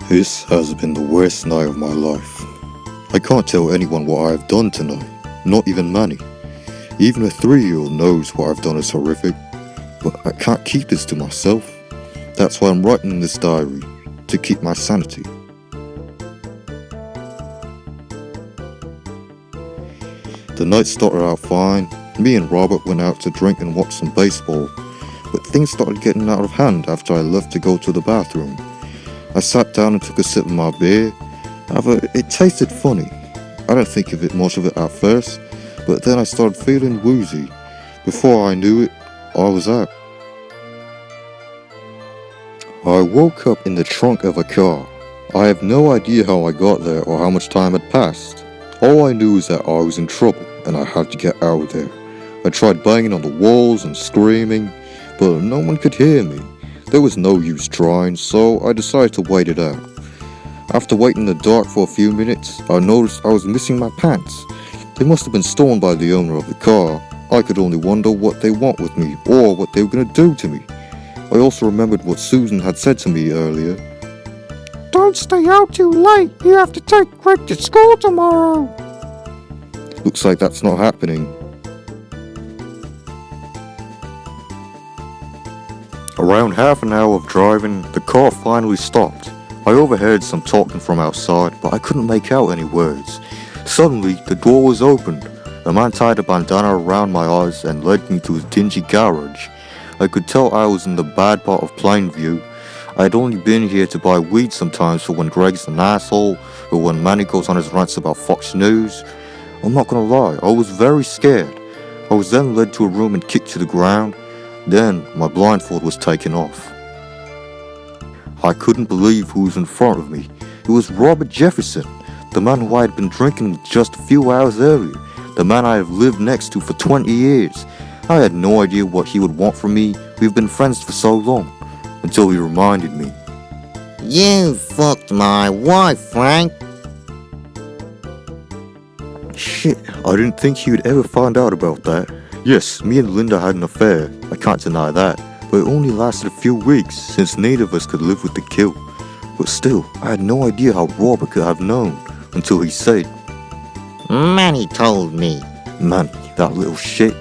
This has been the worst night of my life. I can't tell anyone what I have done tonight, not even Manny. Even a 3-year-old knows what I've done is horrific, but I can't keep this to myself. That's why I'm writing in this diary, to keep my sanity. The night started out fine. Me and Robert went out to drink and watch some baseball, but things started getting out of hand after I left to go to the bathroom. I sat down and took a sip of my beer. However, it tasted funny. I didn't think of it much of it at first, but then I started feeling woozy. Before I knew it, I was out. I woke up in the trunk of a car. I have no idea how I got there or how much time had passed. All I knew is that I was in trouble and I had to get out of there. I tried banging on the walls and screaming, but no one could hear me. There was no use trying, so I decided to wait it out. After waiting in the dark for a few minutes, I noticed I was missing my pants. They must have been stolen by the owner of the car. I could only wonder what they want with me or what they were going to do to me. I also remembered what Susan had said to me earlier. Don't stay out too late, you have to take Greg to school tomorrow. Looks like that's not happening. Around half an hour of driving, the car finally stopped. I overheard some talking from outside, but I couldn't make out any words. Suddenly, the door was opened. A man tied a bandana around my eyes and led me to his dingy garage. I could tell I was in the bad part of Plainview. I'd only been here to buy weed sometimes for when Greg's an asshole, or when Manny goes on his rants about Fox News. I'm not gonna lie, I was very scared. I was then led to a room and kicked to the ground. Then, my blindfold was taken off. I couldn't believe who was in front of me. It was Robert Jefferson, the man who I had been drinking with just a few hours earlier, the man I have lived next to for 20 years. I had no idea what he would want from me. We've been friends for so long, until he reminded me. You fucked my wife, Frank. Shit, I didn't think he would ever find out about that. Yes, me and Linda had an affair, I can't deny that, but it only lasted a few weeks since neither of us could live with the kill. But still, I had no idea how Robert could have known, until he said, Manny told me. Manny, that little shit,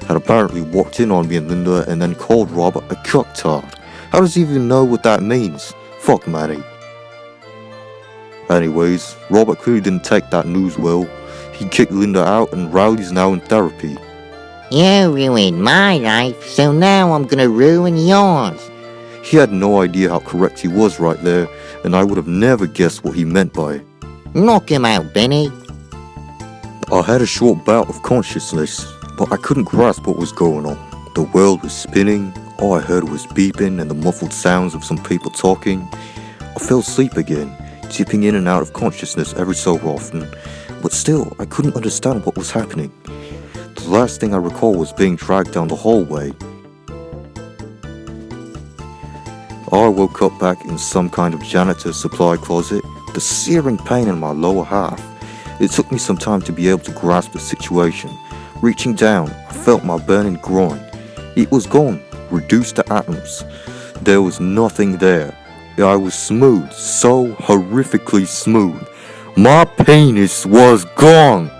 had apparently walked in on me and Linda and then called Robert a cucktard. How does he even know what that means? Fuck Manny. Anyways, Robert clearly didn't take that news well. He kicked Linda out and Riley's now in therapy. You ruined my life, so now I'm gonna ruin yours. He had no idea how correct he was right there, and I would have never guessed what he meant by it. Knock him out, Benny. I had a short bout of consciousness, but I couldn't grasp what was going on. The world was spinning, all I heard was beeping and the muffled sounds of some people talking. I fell asleep again, dipping in and out of consciousness every so often, but still, I couldn't understand what was happening. The last thing I recall was being dragged down the hallway. I woke up back in some kind of janitor's supply closet, with a searing pain in my lower half. It took me some time to be able to grasp the situation. Reaching down, I felt my burning groin. It was gone, reduced to atoms. There was nothing there. I was smooth, so horrifically smooth. My penis was gone!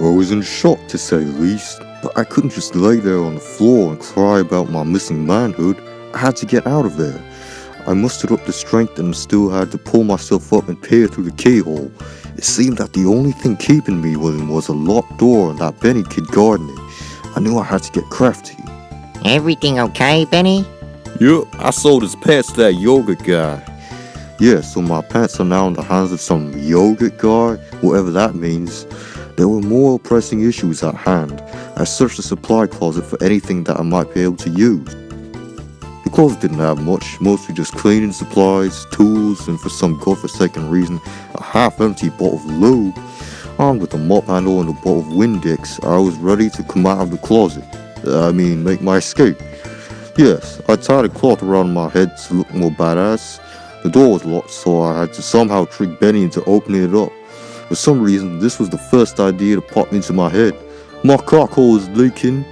I was in shock, to say the least, but I couldn't just lay there on the floor and cry about my missing manhood. I had to get out of there. I mustered up the strength and still had to pull myself up and peer through the keyhole. It seemed that the only thing keeping me was a locked door and that Benny kid guarding it. I knew I had to get crafty. Everything okay, Benny? Yup, I sold his pants to that yogurt guy. Yeah, so my pants are now in the hands of some yogurt guy, whatever that means. There were more pressing issues at hand. I searched the supply closet for anything that I might be able to use. The closet didn't have much, mostly just cleaning supplies, tools, and for some godforsaken reason, a half-empty bottle of lube. Armed with a mop handle and a bottle of Windex, I was ready to come out of the closet. Make my escape. Yes, I tied a cloth around my head to look more badass. The door was locked, so I had to somehow trick Benny into opening it up. For some reason, this was the first idea to pop into my head. My cockhole is leaking.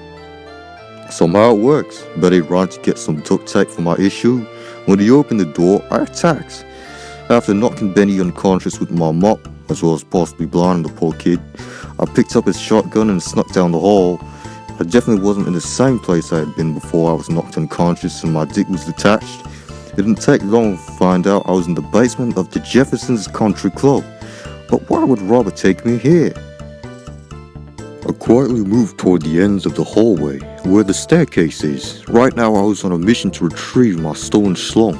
Somehow it works. Betty ran to get some duct tape for my issue. When he opened the door, I attacked. After knocking Benny unconscious with my mop, as well as possibly blinding the poor kid, I picked up his shotgun and snuck down the hall. I definitely wasn't in the same place I had been before I was knocked unconscious and my dick was detached. It didn't take long to find out I was in the basement of the Jefferson's Country Club. But why would Robert take me here? I quietly moved toward the ends of the hallway, where the staircase is. Right now I was on a mission to retrieve my stolen schlong,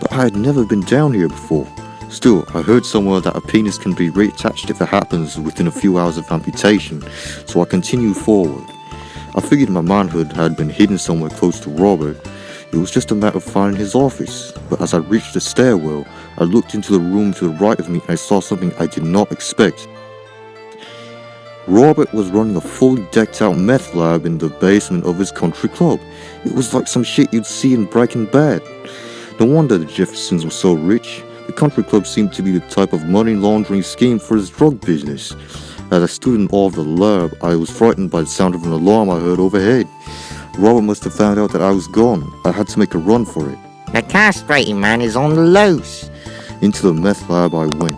but I had never been down here before. Still, I heard somewhere that a penis can be reattached if it happens within a few hours of amputation, so I continued forward. I figured my manhood had been hidden somewhere close to Robert. It was just a matter of finding his office, but as I reached the stairwell, I looked into the room to the right of me and I saw something I did not expect. Robert was running a fully decked out meth lab in the basement of his country club. It was like some shit you'd see in Breaking Bad. No wonder the Jeffersons were so rich. The country club seemed to be the type of money laundering scheme for his drug business. As I stood in awe of the lab, I was frightened by the sound of an alarm I heard overhead. Robert must have found out that I was gone. I had to make a run for it. The castrating man is on the loose. Into the meth lab I went.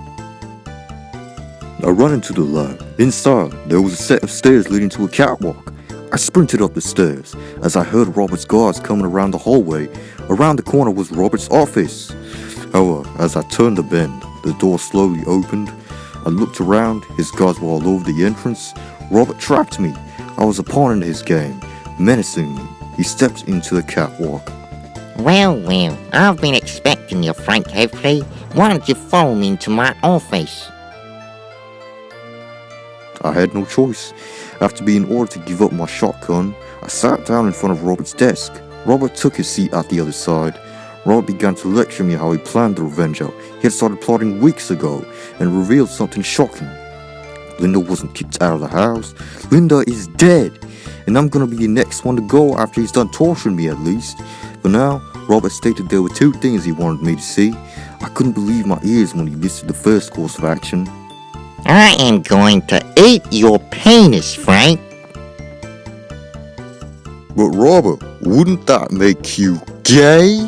I ran into the lab. Inside, there was a set of stairs leading to a catwalk. I sprinted up the stairs as I heard Robert's guards coming around the hallway. Around the corner was Robert's office. However, as I turned the bend, the door slowly opened. I looked around, his guards were all over the entrance. Robert trapped me. I was a pawn in his game, menacing me. He stepped into the catwalk. Well, I've been expecting you, Frank Heffley. Why don't you follow me into my office? I had no choice. After being ordered to give up my shotgun, I sat down in front of Robert's desk. Robert took his seat at the other side. Robert began to lecture me how he planned the revenge out. He had started plotting weeks ago and revealed something shocking. Linda wasn't kicked out of the house. Linda is dead. And I'm gonna be the next one to go after he's done torturing me at least. For now, Robert stated there were two things he wanted me to see. I couldn't believe my ears when he listed the first course of action. I am going to eat your penis, Frank. But Robert, wouldn't that make you gay?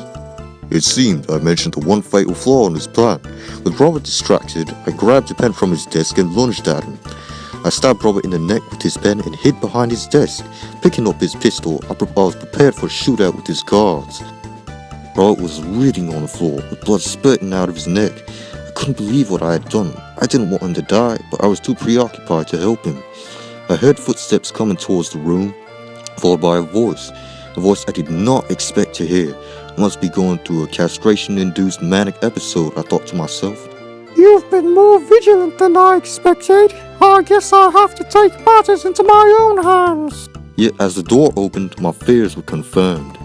It seemed I mentioned the one fatal flaw in his plan. With Robert distracted, I grabbed a pen from his desk and lunged at him. I stabbed Robert in the neck with his pen and hid behind his desk. Picking up his pistol, I was prepared for a shootout with his guards. Robert was writhing on the floor, with blood spurting out of his neck. I couldn't believe what I had done. I didn't want him to die, but I was too preoccupied to help him. I heard footsteps coming towards the room, followed by a voice I did not expect to hear. I must be going through a castration-induced manic episode, I thought to myself. You've been more vigilant than I expected. I guess I'll have to take matters into my own hands. Yet as the door opened, my fears were confirmed.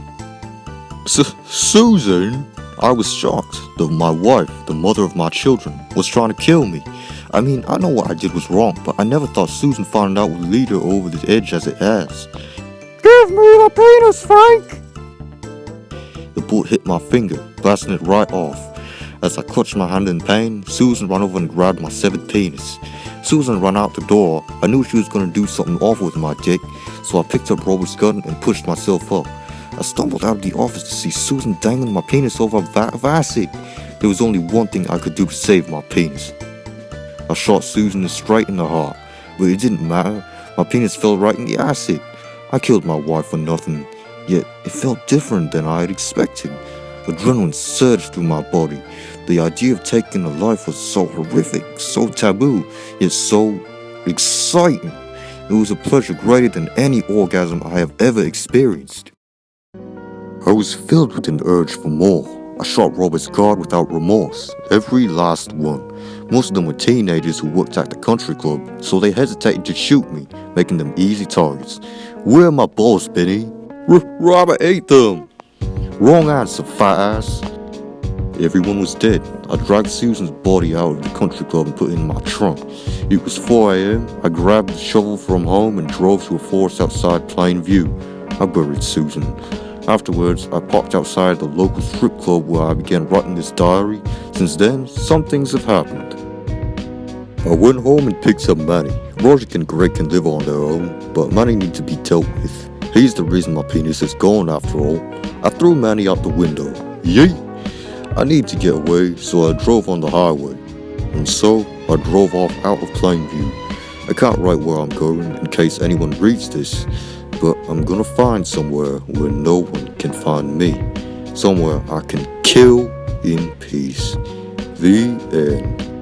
Susan? I was shocked that my wife, the mother of my children, was trying to kill me. I mean, I know what I did was wrong, but I never thought Susan finding out would lead her over the edge as it has. Give me the penis, Frank! The bullet hit my finger, blasting it right off. As I clutched my hand in pain, Susan ran over and grabbed my severed penis. Susan ran out the door. I knew she was going to do something awful with my dick, so I picked up Robert's gun and pushed myself up. I stumbled out of the office to see Susan dangling my penis over a vat of acid. There was only one thing I could do to save my penis. I shot Susan straight in the heart, but it didn't matter. My penis fell right in the acid. I killed my wife for nothing, yet it felt different than I had expected. Adrenaline surged through my body. The idea of taking a life was so horrific, so taboo, yet so exciting. It was a pleasure greater than any orgasm I have ever experienced. I was filled with an urge for more. I shot Robert's guard without remorse, every last one. Most of them were teenagers who worked at the country club, so they hesitated to shoot me, making them easy targets. Where are my balls, Benny? Robert ate them! Wrong answer, fat ass. Everyone was dead. I dragged Susan's body out of the country club and put it in my trunk. It was 4 a.m. I grabbed the shovel from home and drove to a forest outside Plainview. I buried Susan. Afterwards, I parked outside the local strip club where I began writing this diary. Since then, some things have happened. I went home and picked up Manny. Roger and Greg can live on their own, but Manny needs to be dealt with. He's the reason my penis is gone after all. I threw Manny out the window. Yeet! I need to get away, so I drove on the highway. And so, I drove off out of plain view. I can't write where I'm going in case anyone reads this, but I'm gonna find somewhere where no one can find me. Somewhere I can kill in peace. The end.